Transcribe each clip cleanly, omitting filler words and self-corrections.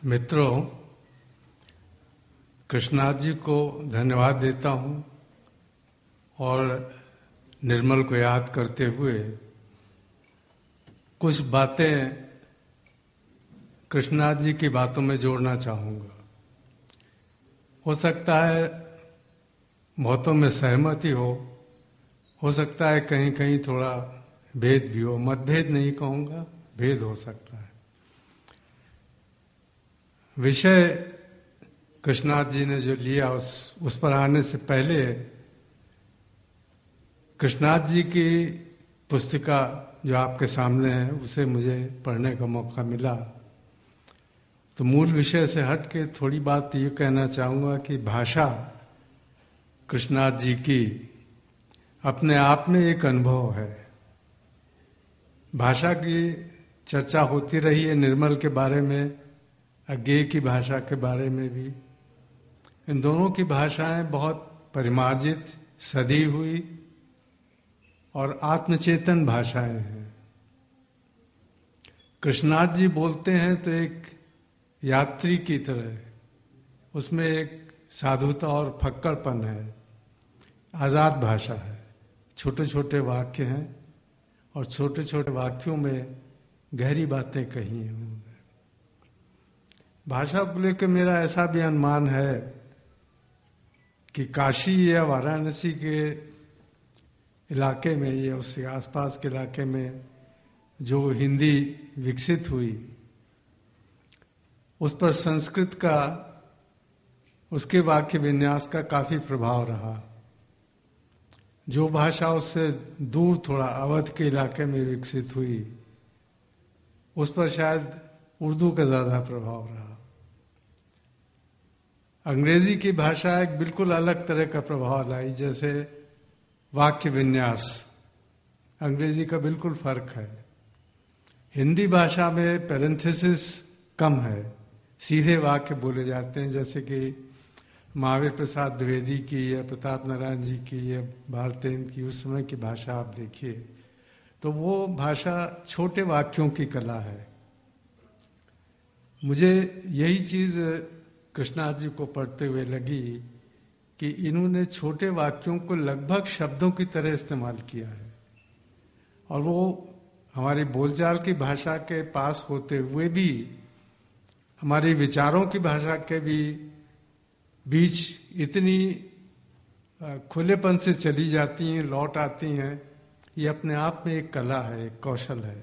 मित्रों, कृष्णनाथ जी को धन्यवाद देता हूँ और निर्मल को याद करते हुए कुछ बातें कृष्णनाथ जी की बातों में जोड़ना चाहूँगा। हो सकता है बहुतों में सहमति हो सकता है कहीं कहीं थोड़ा भेद भी हो, मतभेद नहीं कहूँगा, भेद हो सकता है। विषय कृष्णनाथ जी ने जो लिया उस पर आने से पहले कृष्णनाथ जी की पुस्तिका जो आपके सामने है उसे मुझे पढ़ने का मौका मिला, तो मूल विषय से हट के थोड़ी बात ये कहना चाहूँगा कि भाषा कृष्णनाथ जी की अपने आप में एक अनुभव है। भाषा की चर्चा होती रही है, निर्मल के बारे में, अज्ञेय की भाषा के बारे में भी। इन दोनों की भाषाएं बहुत परिमार्जित, सधी हुई और आत्मचेतन भाषाएं हैं। कृष्णनाथ जी बोलते हैं तो एक यात्री की तरह, उसमें एक साधुता और फक्कड़पन है, आजाद भाषा है, छोटे छोटे वाक्य हैं और छोटे छोटे वाक्यों में गहरी बातें कही हैं उन्होंने। भाषा को लेकर मेरा ऐसा भी अनुमान है कि काशी या वाराणसी के इलाके में या उसके आसपास के इलाके में जो हिंदी विकसित हुई उस पर संस्कृत का, उसके वाक्य विन्यास का काफी प्रभाव रहा। जो भाषा उससे दूर थोड़ा अवध के इलाके में विकसित हुई उस पर शायद उर्दू का ज्यादा प्रभाव रहा। अंग्रेजी की भाषा एक बिल्कुल अलग तरह का प्रभाव लाई, जैसे वाक्य विन्यास, अंग्रेजी का बिल्कुल फर्क है। हिंदी भाषा में पैरेंथेसिस कम है, सीधे वाक्य बोले जाते हैं, जैसे कि महावीर प्रसाद द्विवेदी की या प्रताप नारायण जी की या भारतेंद्र की उस समय की भाषा आप देखिए तो वो भाषा छोटे वाक्यों की कला है। मुझे यही चीज कृष्णनाथ जी को पढ़ते हुए लगी कि इन्होंने छोटे वाक्यों को लगभग शब्दों की तरह इस्तेमाल किया है और वो हमारी बोलचाल की भाषा के पास होते हुए भी हमारी विचारों की भाषा के भी बीच इतनी खुलेपन से चली जाती हैं, लौट आती हैं। ये अपने आप में एक कला है, एक कौशल है।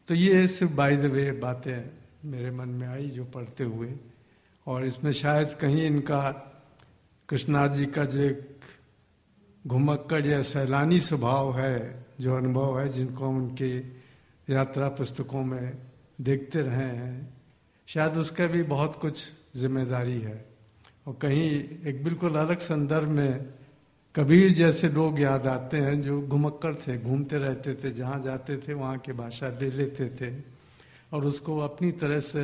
तो ये सिर्फ बाय द वे बातें मेरे मन में आई जो पढ़ते हुए, और इसमें शायद कहीं इनका कृष्णनाथ जी का जो एक घुमक्कड़ या सैलानी स्वभाव है, जो अनुभव है, जिनको हम उनके यात्रा पुस्तकों में देखते रहे हैं, शायद उसका भी बहुत कुछ जिम्मेदारी है। और कहीं एक बिल्कुल अलग संदर्भ में कबीर जैसे लोग याद आते हैं जो घुमक्कड़ थे, घूमते रहते थे, जहाँ जाते थे वहाँ की भाषा ले लेते थे और उसको अपनी तरह से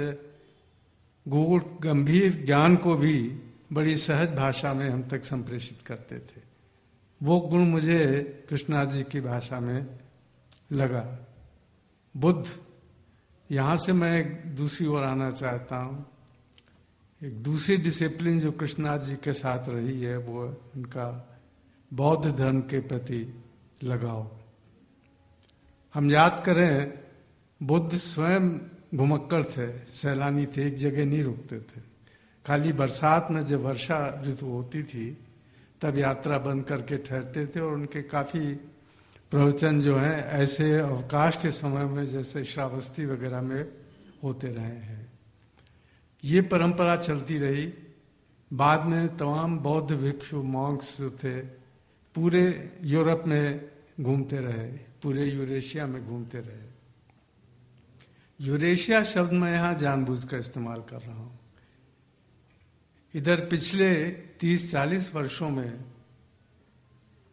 गूढ़ गंभीर ज्ञान को भी बड़ी सहज भाषा में हम तक संप्रेषित करते थे। वो गुण मुझे कृष्णनाथ जी की भाषा में लगा। बुद्ध, यहाँ से मैं एक दूसरी ओर आना चाहता हूँ। एक दूसरी डिसिप्लिन जो कृष्णनाथ जी के साथ रही है वो उनका बौद्ध धर्म के प्रति लगाव। हम याद करें, बुद्ध स्वयं घुमक्कड़ थे, सैलानी थे, एक जगह नहीं रुकते थे। खाली बरसात में जब वर्षा ऋतु होती थी तब यात्रा बंद करके ठहरते थे और उनके काफी प्रवचन जो हैं ऐसे अवकाश के समय में जैसे श्रावस्ती वगैरह में होते रहे हैं। ये परंपरा चलती रही। बाद में तमाम बौद्ध भिक्षु मॉन्क्स जो थे पूरे यूरोप में घूमते रहे, पूरे यूरेशिया में घूमते रहे। यूरेशिया शब्द मैं यहाँ जानबूझकर इस्तेमाल कर रहा हूँ। इधर पिछले 30-40 वर्षों में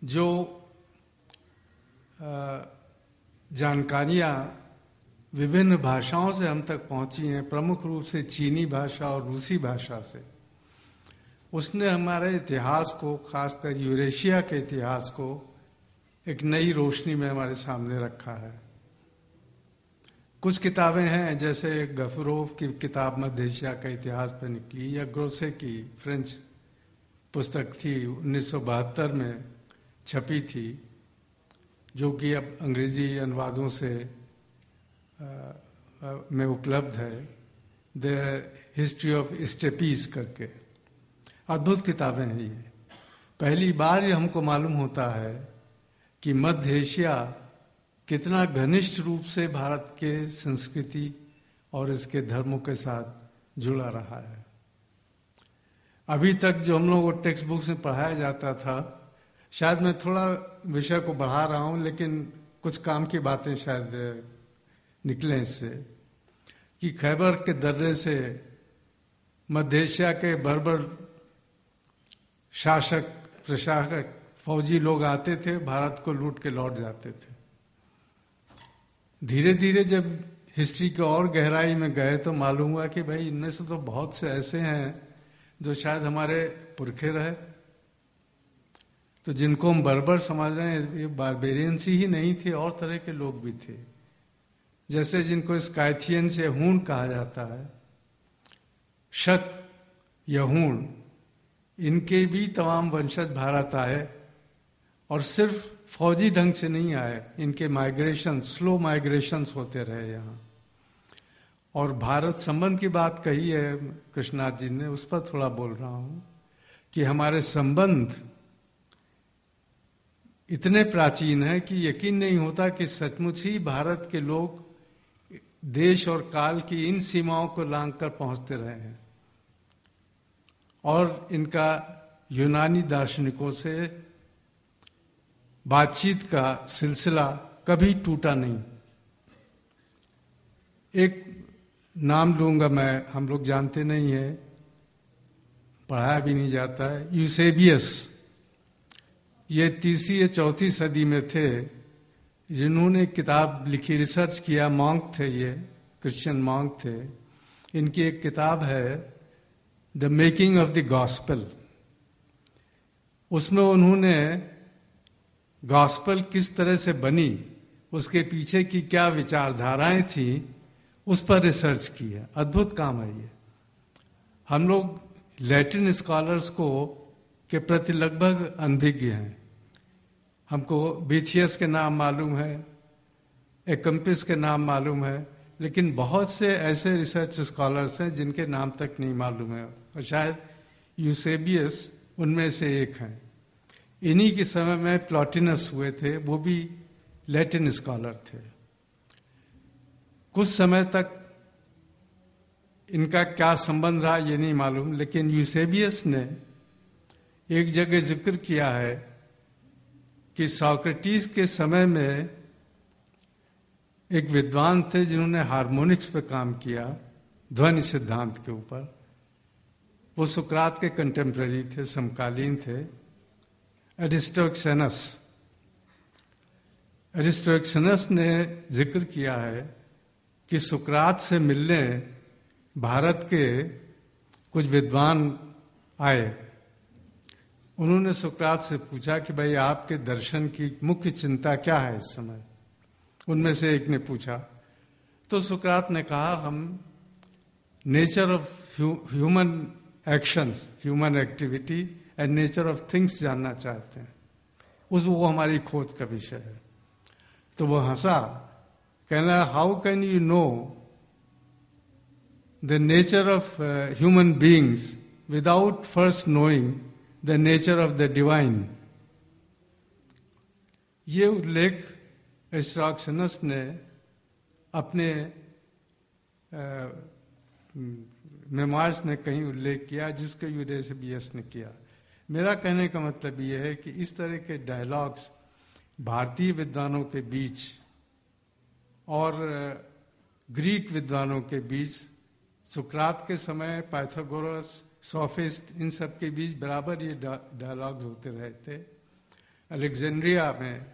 जो जानकारियाँ विभिन्न भाषाओं से हम तक पहुंची हैं, प्रमुख रूप से चीनी भाषा और रूसी भाषा से, उसने हमारे इतिहास को, खासकर यूरेशिया के इतिहास को एक नई रोशनी में हमारे सामने रखा है। कुछ किताबें हैं, जैसे गफरोव की किताब मध्य एशिया का इतिहास पर निकली, या ग्रोसे की फ्रेंच पुस्तक थी 1972 में छपी थी, जो कि अब अंग्रेजी अनुवादों से में उपलब्ध है, द हिस्ट्री ऑफ स्टेपीज करके। अद्भुत किताबें हैं ये। पहली बार ये हमको मालूम होता है कि मध्य एशिया कितना घनिष्ठ रूप से भारत के संस्कृति और इसके धर्मों के साथ जुड़ा रहा है। अभी तक जो हम लोग को टेक्स्ट बुक्स में पढ़ाया जाता था, शायद मैं थोड़ा विषय को बढ़ा रहा हूँ, लेकिन कुछ काम की बातें शायद निकले इससे, कि खैबर के दर्रे से मध्य एशिया के बर्बर शासक प्रशासक फौजी लोग आते थे, भारत को लूट के लौट जाते थे। धीरे धीरे जब हिस्ट्री के और गहराई में गए तो मालूम हुआ कि भाई इनमें से तो बहुत से ऐसे हैं जो शायद हमारे पुरखे रहे। तो जिनको हम बर्बर समझ रहे हैं, ये बारबेरियंस ही नहीं थे, और तरह के लोग भी थे, जैसे जिनको स्काइथियंस या हूण कहा जाता है, शक या हूण, इनके भी तमाम वंशज भारत आए, और सिर्फ फौजी ढंग से नहीं आए, इनके माइग्रेशन, स्लो माइग्रेशंस होते रहे यहाँ। और भारत संबंध की बात कही है कृष्णनाथ जी ने, उस पर थोड़ा बोल रहा हूँ कि हमारे संबंध इतने प्राचीन है कि यकीन नहीं होता कि सचमुच ही भारत के लोग देश और काल की इन सीमाओं को लांघ कर पहुंचते रहे हैं, और इनका यूनानी दार्शनिकों से बातचीत का सिलसिला कभी टूटा नहीं। एक नाम लूंगा मैं, हम लोग जानते नहीं है, पढ़ाया भी नहीं जाता है, यूसेबियस। ये 3री या 4थी सदी में थे, जिन्होंने किताब लिखी, रिसर्च किया, मॉन्क थे, ये क्रिश्चियन मॉन्क थे। इनकी एक किताब है the making of the gospel. उसमें उन्होंने गॉस्पेल किस तरह से बनी, उसके पीछे की क्या विचारधाराएं थी, उस पर रिसर्च की है। अद्भुत काम है ये। हम लोग लैटिन स्कॉलर्स को के प्रति लगभग अनभिज्ञ हैं। हमको बीथियस के नाम मालूम है, एकम्पिस के नाम मालूम है, लेकिन बहुत से ऐसे रिसर्च स्कॉलर्स हैं जिनके नाम तक नहीं मालूम है, और शायद यूसेबियस उनमें से एक हैं। इन्हीं के समय में प्लॉटिनस हुए थे, वो भी लैटिन स्कॉलर थे। कुछ समय तक इनका क्या संबंध रहा ये नहीं मालूम, लेकिन यूसेबियस ने एक जगह जिक्र किया है कि सोक्रेटिस के समय में एक विद्वान थे जिन्होंने हार्मोनिक्स पे काम किया, ध्वनि सिद्धांत के ऊपर। वो सुकरात के कंटेम्पररी थे, समकालीन थे, एरिस्टोक्सेनस। एरिस्टोक्सेनस ने जिक्र किया है कि सुकरात से मिलने भारत के कुछ विद्वान आए। उन्होंने सुकरात से पूछा कि भाई आपके दर्शन की मुख्य चिंता क्या है इस समय। उनमें से एक ने पूछा, तो सुकरात ने कहा हम nature of human actions, human activity and nature of things जानना चाहते हैं। वो हमारी खोज का विषय है। तो वो हंसा, कहना how can you know the nature of human beings without first knowing the nature of the divine. ये उल्लेख एरिस्टोक्सेनस ने अपने मेमोइर्स में कहीं उल्लेख किया, जिसके यूसेबियस ने किया। मेरा कहने का मतलब यह है कि इस तरह के डायलॉग्स भारतीय विद्वानों के बीच और ग्रीक विद्वानों के बीच, सुकरात के समय पाइथागोरस, सोफिस्ट, इन सब के बीच बराबर ये डायलॉग होते रहे थे। अलेक्जेंड्रिया में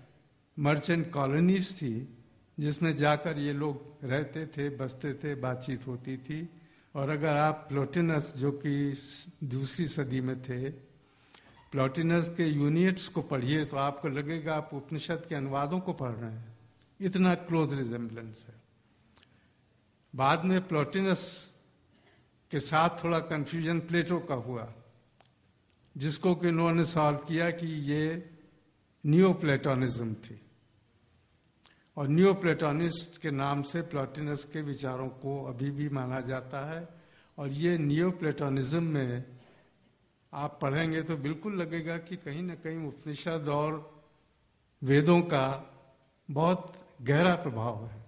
मर्चेंट कॉलोनीज थी, जिसमें जाकर ये लोग रहते थे, बसते थे, बातचीत होती थी। और अगर आप प्लॉटिनस, जो कि 2री सदी में थे, प्लॉटिनस के यूनिट्स को पढ़िए तो आपको लगेगा आप उपनिषद के अनुवादों को पढ़ रहे हैं, इतना क्लोज रिजेम्बलेंस है। बाद में प्लॉटिनस के साथ थोड़ा कंफ्यूजन प्लेटो का हुआ, जिसको कि उन्होंने सॉल्व किया कि ये नियो प्लेटोनिज्म थी, और नियो प्लेटोनिस्ट के नाम से प्लॉटिनस के विचारों को अभी भी माना जाता है। और ये नियो प्लेटोनिज्म में आप पढ़ेंगे तो बिल्कुल लगेगा कि कहीं ना कहीं उपनिषद और वेदों का बहुत गहरा प्रभाव है।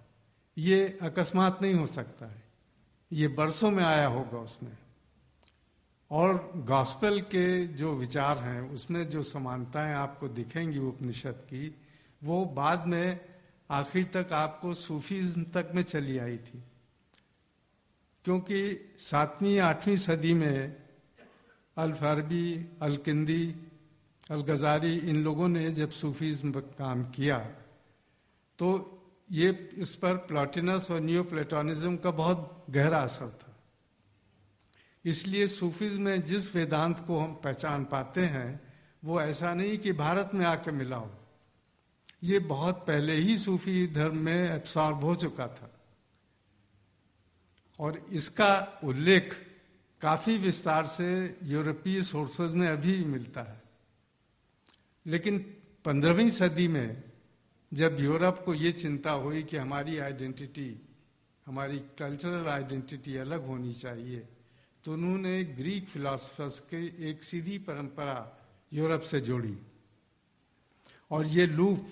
ये अकस्मात नहीं हो सकता है, ये बरसों में आया होगा उसमें। और गॉस्पेल के जो विचार हैं उसमें जो समानताएं आपको दिखेंगी उपनिषद की, वो बाद में आखिर तक आपको सूफीज्म तक में चली आई थी। क्योंकि 7वीं 8वीं सदी में अल फारबी, अल किंदी, अल गजारी, इन लोगों ने जब सूफीज्म पर काम किया तो ये इस पर प्लॉटिनस और न्यू प्लेटोनिज्म का बहुत गहरा असर था। इसलिए सूफीज्म में जिस वेदांत को हम पहचान पाते हैं वो ऐसा नहीं कि भारत में आके मिला हो, ये बहुत पहले ही सूफी धर्म में एब्सॉर्ब हो चुका था। और इसका उल्लेख काफी विस्तार से यूरोपीय सोर्सेज में अभी भी मिलता है। लेकिन 15वीं सदी में जब यूरोप को ये चिंता हुई कि हमारी आइडेंटिटी, हमारी कल्चरल आइडेंटिटी अलग होनी चाहिए, तो उन्होंने ग्रीक फिलोसफर्स के एक सीधी परंपरा यूरोप से जोड़ी। और ये लूप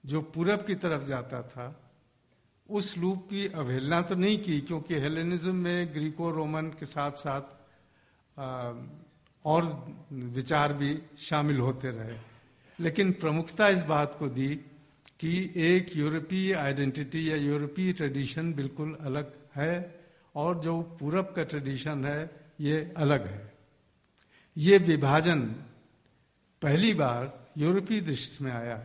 जो पूरब की तरफ जाता था, उस लूप की अवहेलना तो नहीं की, क्योंकि हेलेनिज्म में ग्रीको रोमन के साथ साथ और विचार भी शामिल होते रहे। लेकिन प्रमुखता इस बात को दी कि एक यूरोपीय आइडेंटिटी या यूरोपीय ट्रेडिशन बिल्कुल अलग है और जो पूरब का ट्रेडिशन है ये अलग है। ये विभाजन पहली बार यूरोपीय दृष्टि में आया,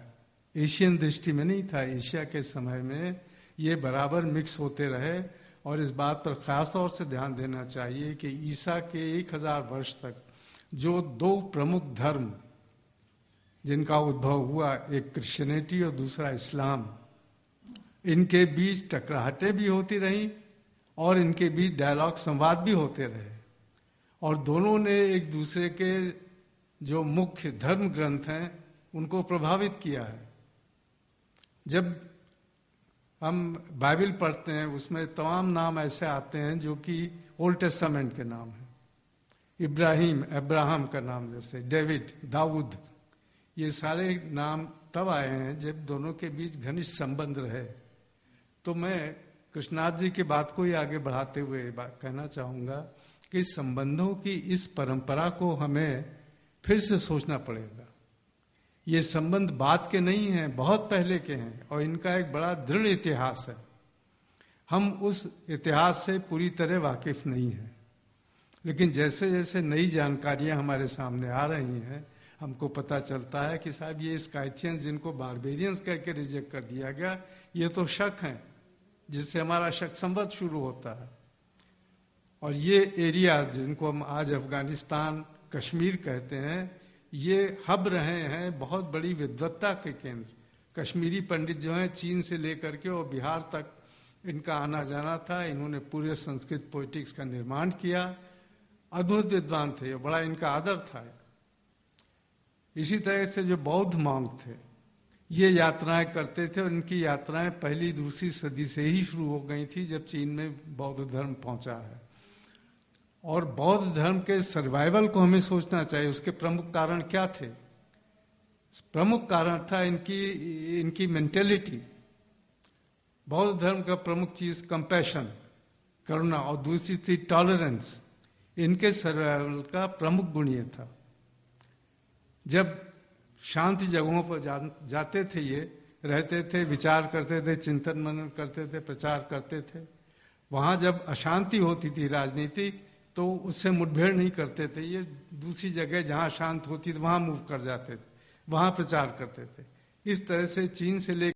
एशियन दृष्टि में नहीं था। एशिया के समय में ये बराबर मिक्स होते रहे। और इस बात पर खास तौर से ध्यान देना चाहिए कि ईसा के 1000 वर्ष तक जो दो प्रमुख धर्म जिनका उद्भव हुआ, एक क्रिश्चियनिटी और दूसरा इस्लाम, इनके बीच टकराहटें भी होती रहीं और इनके बीच डायलॉग, संवाद भी होते रहे। और दोनों ने एक दूसरे के जो मुख्य धर्म ग्रंथ हैं उनको प्रभावित किया है। जब हम बाइबल पढ़ते हैं उसमें तमाम नाम ऐसे आते हैं जो कि ओल्ड टेस्टामेंट के नाम हैं। इब्राहिम, अब्राहम का नाम, जैसे डेविड, दाऊद, ये सारे नाम तब आए हैं जब दोनों के बीच घनिष्ठ संबंध रहे। तो मैं कृष्णनाथ जी की बात को ही आगे बढ़ाते हुए कहना चाहूँगा कि संबंधों की इस परंपरा को हमें फिर से सोचना पड़ेगा। ये संबंध बाद के नहीं हैं, बहुत पहले के हैं और इनका एक बड़ा दृढ़ इतिहास है। हम उस इतिहास से पूरी तरह वाकिफ नहीं हैं, लेकिन जैसे जैसे नई जानकारियां हमारे सामने आ रही हैं हमको पता चलता है कि साहब ये स्काइथियंस जिनको बारबेरियंस कह के रिजेक्ट कर दिया गया, ये तो शक हैं जिससे हमारा शक संबंध शुरू होता है। और ये एरिया जिनको हम आज अफगानिस्तान, कश्मीर कहते हैं, ये हब रहे हैं बहुत बड़ी विद्वत्ता के केंद्र। कश्मीरी पंडित जो हैं चीन से लेकर के और बिहार तक इनका आना जाना था। इन्होंने पूरे संस्कृत पोइटिक्स का निर्माण किया। अद्भुत विद्वान थे, बड़ा इनका आदर था। इसी तरह से जो बौद्ध मॉन्क थे ये यात्राएं करते थे और इनकी यात्राएं पहली दूसरी सदी से ही शुरू हो गई थी जब चीन में बौद्ध धर्म पहुंचा है। और बौद्ध धर्म के सर्वाइवल को हमें सोचना चाहिए। उसके प्रमुख कारण क्या थे? प्रमुख कारण था इनकी मेंटेलिटी। बौद्ध धर्म का प्रमुख चीज कंपैशन, करुणा, और दूसरी थी टॉलरेंस। इनके सर्वाइवल का प्रमुख गुण ये था। जब शांति जगहों पर जाते थे, ये रहते थे, विचार करते थे, चिंतन मनन करते थे, प्रचार करते थे। वहां जब अशांति होती थी राजनीति, तो उससे मुठभेड़ नहीं करते थे। ये दूसरी जगह जहां शांत होती थी वहां मूव कर जाते थे, वहां प्रचार करते थे। इस तरह से चीन से लेकर